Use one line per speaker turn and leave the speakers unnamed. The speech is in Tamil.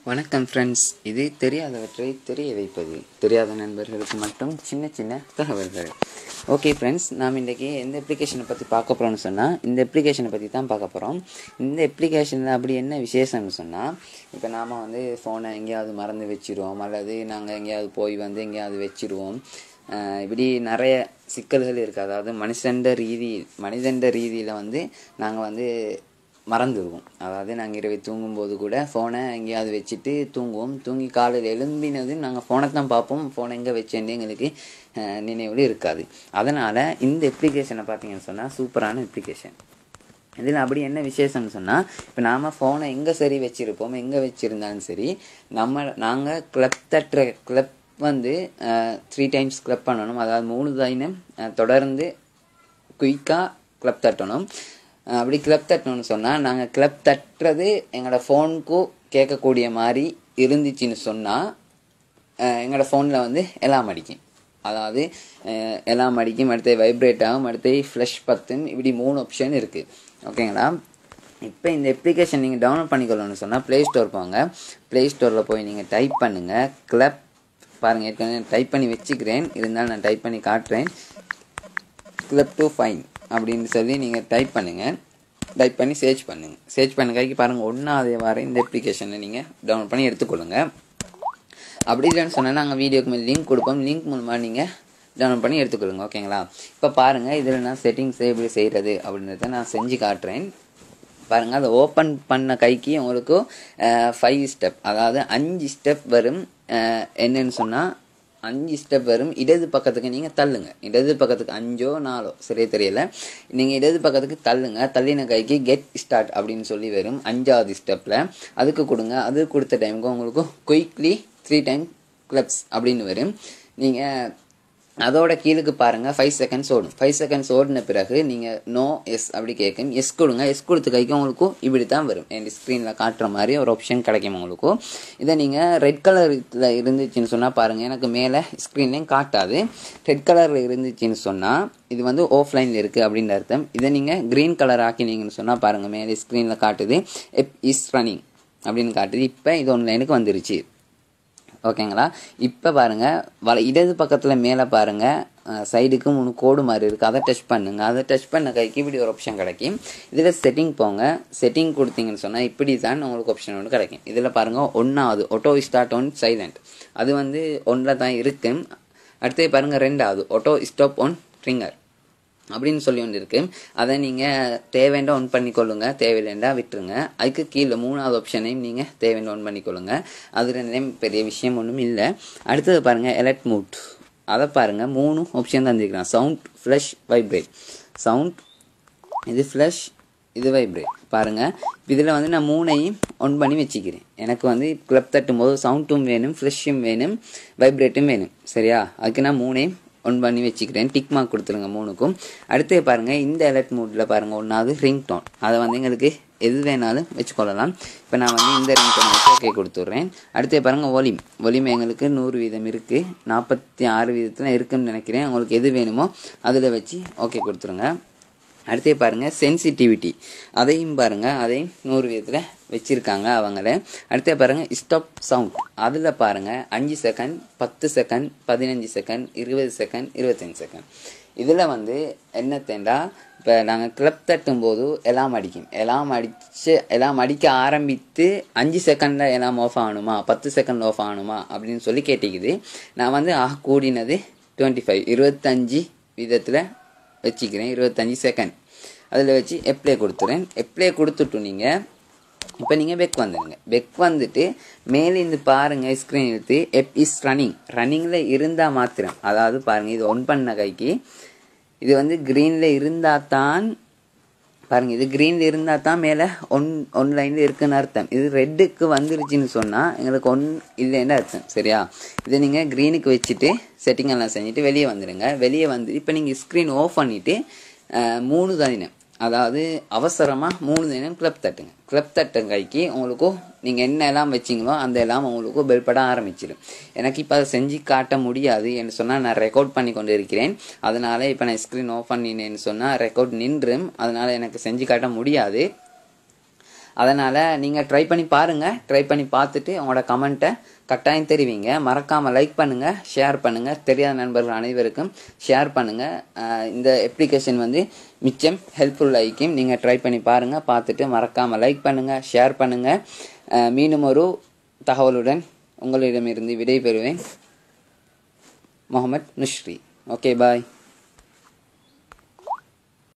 வணக்கம் ஃப்ரெண்ட்ஸ், இது தெரியாதவற்றை தெரிய வைப்பது. தெரியாத நண்பர்களுக்கு மட்டும் சின்ன சின்ன தகவல்கள். ஓகே ஃப்ரெண்ட்ஸ், நாம் இன்றைக்கி எந்த அப்ளிகேஷனை பற்றி பார்க்க போகிறோம்னு சொன்னால் இந்த அப்ளிகேஷனை பற்றி தான் பார்க்க போகிறோம். இந்த அப்ளிகேஷனில் அப்படி என்ன விசேஷம்னு சொன்னால், இப்போ நாம் ஃபோனை எங்கேயாவது மறந்து வச்சுருவோம், அல்லது நாங்கள் எங்கேயாவது போய் எங்கேயாவது வச்சுருவோம். இப்படி நிறைய சிக்கல்கள் இருக்குது. அதாவது மனிதண்ட ரீதியில் நாங்கள் மறந்துடுவோம். அதாவது நாங்கள் இரவு தூங்கும்போது கூட ஃபோனை எங்கேயாவது வச்சுட்டு தூங்குவோம். தூங்கி காலையில் எழும்பினது நாங்கள் ஃபோனை தான் பார்ப்போம். ஃபோனை எங்கே வச்சேன்னு எங்களுக்கு நினைவில் இருக்காது. அதனால் இந்த அப்ளிகேஷனை பார்த்தீங்கன்னு சொன்னால் சூப்பரான அப்ளிகேஷன். இதில் அப்படி என்ன விசேஷம்னு சொன்னால், இப்போ நாம் ஃபோனை எங்கே சரி வச்சுருப்போம், எங்கே வச்சுருந்தாலும் சரி, நாங்கள் கிளப் 3 டைம்ஸ் கிளப் பண்ணணும். அதாவது 3 டைம் தொடர்ந்து குயிக்காக கிளப் தட்டணும். அப்படி கிளப் தட்டணும்னு சொன்னால், நாங்கள் கிளப் தட்டுறது எங்களோட ஃபோனுக்கும் கேட்கக்கூடிய மாதிரி இருந்துச்சுன்னு சொன்னால், எங்களோட ஃபோனில் எல்லாம் அடிக்கும். அதாவது எல்லாம் அடிக்கும், அடுத்து வைப்ரேட் ஆகும், அடுத்து ஃப்ளஷ் பத்துன்னு இப்படி 3 ஆப்ஷன் இருக்குது. ஓகேங்களா? இப்போ இந்த அப்ளிகேஷன் நீங்கள் டவுன்லோட் பண்ணிக்கொள்ளணும்னு சொன்னால் ப்ளே ஸ்டோர் போங்க. ப்ளே ஸ்டோரில் போய் நீங்கள் டைப் பண்ணுங்கள் கிளப். பாருங்கள், ஏற்கனவே டைப் பண்ணி வச்சுக்கிறேன், இருந்தாலும் நான் டைப் பண்ணி காட்டுறேன். கிளப் டு ஃபைன் அப்படின்னு சொல்லி நீங்கள் டைப் பண்ணுங்கள். டைப் பண்ணி சர்ச் பண்ணுங்கள். சர்ச் பண்ண கைக்கு பாருங்கள், 1வது வாரம் இந்த அப்ளிகேஷனை நீங்கள் டவுன்லோட் பண்ணி எடுத்துக்கொள்ளுங்கள். அப்படி இல்லைன்னு சொன்னால் நாங்கள் வீடியோக்கு மேலே லிங்க் கொடுப்போம். லிங்க் மூலமாக நீங்கள் டவுன்லோட் பண்ணி எடுத்துக்கொள்ளுங்க. ஓகேங்களா? இப்போ பாருங்கள், இதில் நான் செட்டிங்ஸ் எப்படி செய்கிறது அப்படின்றத நான் செஞ்சு காட்டுறேன். பாருங்கள், அதை ஓப்பன் பண்ண கைக்கு உங்களுக்கு 5 ஸ்டெப், அதாவது 5 ஸ்டெப் வரும். என்னன்னு சொன்னால் 5 ஸ்டெப் வரும். இடது பக்கத்துக்கு நீங்கள் தள்ளுங்க. இடது பக்கத்துக்கு 5ஓ 4ஓ சரியே தெரியல. நீங்கள் இடது பக்கத்துக்கு தள்ளுங்க. தள்ளின கைக்கு கெட் ஸ்டார்ட் அப்படின்னு சொல்லி வரும் 5வது ஸ்டெப்பில். அதுக்கு கொடுங்க. அது கொடுத்த டைமுக்கு உங்களுக்கு குயிக்லி 3 டைம் கிளப்ஸ் அப்படின்னு வரும். நீங்கள் அதோட கீழுக்கு பாருங்கள் 5 செகண்ட்ஸ் ஓடும். 5 செகண்ட்ஸ் ஓடின பிறகு நீங்கள் நோ எஸ் அப்படி கேட்கும். எஸ் கொடுங்க. எஸ் கொடுத்த கைக்கு உங்களுக்கு இப்படி தான் வரும். என் ஸ்க்ரீனில் காட்டுற மாதிரி ஒரு ஆப்ஷன் கிடைக்கும் உங்களுக்கு. இதை நீங்கள் ரெட் கலரில் இருந்துச்சுன்னு சொன்னால் பாருங்கள், எனக்கு மேலே ஸ்க்ரீன்லேயும் காட்டாது. ரெட் கலரில் இருந்துச்சுன்னு சொன்னால் இது ஆஃப்லைனில் இருக்குது அப்படின்னு அர்த்தம். இதை நீங்கள் க்ரீன் கலர் ஆக்கினீங்கன்னு சொன்னால் பாருங்கள், மேலே ஸ்க்ரீனில் காட்டுது எப் இஸ் ரன்னிங் அப்படின்னு காட்டுது. இப்போ இது ஆன்லைனுக்கு வந்துருச்சு. ஓகேங்களா? இப்போ பாருங்கள், இடது பக்கத்தில் மேலே பாருங்கள், சைடுக்கு 3 கோடு மாதிரி இருக்குது. அதை டச் பண்ணுங்க. அதை டச் பண்ண கைக்கு இப்படி ஒரு ஆப்ஷன் கிடைக்கும். இதில் செட்டிங் போங்க. செட்டிங் கொடுத்தீங்கன்னு சொன்னால் இப்படி தான் உங்களுக்கு ஆப்ஷன் ஒன்று கிடைக்கும். இதில் பாருங்கள், 1வது ஆட்டோ ஸ்டார்ட் ஆன் சைலண்ட், அது 1ல் தான் இருக்கு. அடுத்தது பாருங்கள், 2வது ஆட்டோ ஸ்டாப் ஆன் ரிங்கர் அப்படின்னு சொல்லி ஒன்று இருக்குது. அதை நீங்கள் தேவைண்டா ஒன் பண்ணிக்கொள்ளுங்க, தேவையில்லைண்டா விட்டுருங்க. அதுக்கு கீழே 3வது ஆப்ஷனையும் நீங்கள் தேவைண்டா ஒன் பண்ணிக்கொள்ளுங்க. அது 2ம் பெரிய விஷயம் ஒன்றும் இல்லை. அடுத்தது பாருங்கள், எலர்ட் மூட். அதை பாருங்கள், 3 ஆப்ஷன் தந்துருக்கிறான். Sound, flash, vibrate. சவுண்ட், இது ஃப்ளஷ், இது வைப்ரேட். பாருங்கள், இதில் நான் 3ஐயும் ஒன் பண்ணி வச்சுக்கிறேன். எனக்கு கிளப் தட்டும் போது சவுண்டும் வேணும், ஃப்ளஷும் வேணும், வைப்ரேட்டும் வேணும். சரியா? அதுக்கு நான் 3ஐயும் ஒன் பண்ணி வச்சுக்கிறேன். டிக் மார்க் கொடுத்துருங்க 3க்கும். அடுத்து பாருங்கள், இந்த அலர்ட் மூடில் பாருங்கள், 1வது ரிங் டோன். அதை எங்களுக்கு எது வேணாலும் வச்சுக்கொள்ளலாம். இப்போ நான் இந்த ரிங் டோன் வச்சு ஓகே கொடுத்துட்றேன். அடுத்து பாருங்கள், ஒலிம் எங்களுக்கு 100% இருக்குது. 46% இருக்குன்னு நினைக்கிறேன். உங்களுக்கு எது வேணுமோ அதில் வச்சு ஓகே கொடுத்துருங்க. அடுத்தே பாருங்கள், சென்சிட்டிவிட்டி. அதையும் பாருங்கள், அதையும் 100% வச்சுருக்காங்க அவங்கள. அடுத்தே பாருங்கள், ஸ்டாப் சவுண்ட். அதில் பாருங்கள் 5 second, 10 second, 15 second, 20 second, 25 second. இதில் என்ன தேண்டா, இப்போ நாங்கள் கிளப் தட்டும் போது எல்லாம் அடிக்கும். எல்லாம் அடிக்க ஆரம்பித்து 5 செகண்டில் எல்லாம் ஆஃப் ஆகணுமா, 10 செகண்ட் ஆஃப் ஆகணுமா அப்படின்னு சொல்லி கேட்டிக்குது. நான் கூடினது 25 விதத்தில் வச்சுக்கிறேன். 25 செகண்ட் அதில் வச்சு எப்ளே கொடுத்துறேன். எப்ளே கொடுத்துட்டு இப்போ நீங்கள் பெக் வந்துடுங்க. பெக் வந்துட்டு மேலேருந்து பாருங்கள், ஸ்க்ரீன் எடுத்து எப் இஸ் ரன்னிங்கில் இருந்தால் மாத்திரம். அதாவது பாருங்கள், இது ஒன் பண்ண கைக்கு இது க்ரீனில் இருந்தால் தான் பாருங்கள், இது க்ரீனில் இருந்தால் தான் மேலே ஒன்லைனில் இருக்குன்னு அர்த்தம். இது ரெட்டுக்கு வந்துருச்சுன்னு சொன்னால் எங்களுக்கு இல்லைன்னு அர்த்தம். சரியா? இதை நீங்கள் க்ரீனுக்கு வச்சுட்டு செட்டிங் எல்லாம் செஞ்சுட்டு வெளியே வந்துடுங்க. வெளியே இப்போ நீங்கள் ஸ்க்ரீன் ஆஃப் பண்ணிவிட்டு 3 தினம், அதாவது அவசரமாக 3 தினம் கிளப் தட்டுங்க. கிளப் தட்டும் கைக்கு உங்களுக்கு நீங்கள் என்ன எல்லாம் வச்சிங்களோ அந்த எல்லாம் உங்களுக்கு பெல்பட ஆரம்பிச்சிடும். எனக்கு இப்போ அதை செஞ்சு காட்ட முடியாது என்று சொன்னால் நான் ரெக்கார்ட் பண்ணி கொண்டு இருக்கிறேன். அதனால் இப்போ நான் ஸ்க்ரீன் ஆஃப் பண்ணினேன்னு சொன்னால் ரெக்கார்ட் நின்றும். அதனால் எனக்கு செஞ்சு காட்ட முடியாது. அதனால் நீங்கள் ட்ரை பண்ணி பாருங்கள். ட்ரை பண்ணி பார்த்துட்டு உங்களோட கமெண்ட்டை கட்டாயம் தெரிவிங்க. மறக்காமல் லைக் பண்ணுங்கள், ஷேர் பண்ணுங்கள், தெரியாத நண்பர்கள் அனைவருக்கும் ஷேர் பண்ணுங்கள். இந்த அப்ளிகேஷன் வந்து மிச்சம் ஹெல்ப்ஃபுல்லாக இருக்கும். நீங்கள் ட்ரை பண்ணி பாருங்கள். பார்த்துட்டு மறக்காமல் லைக் பண்ணுங்கள், ஷேர் பண்ணுங்கள். மீண்டும் ஒரு தகவலுடன் உங்களிடமிருந்து விடைபெறுவேன். முகமது நுஷ்ரி. ஓகே, பாய்.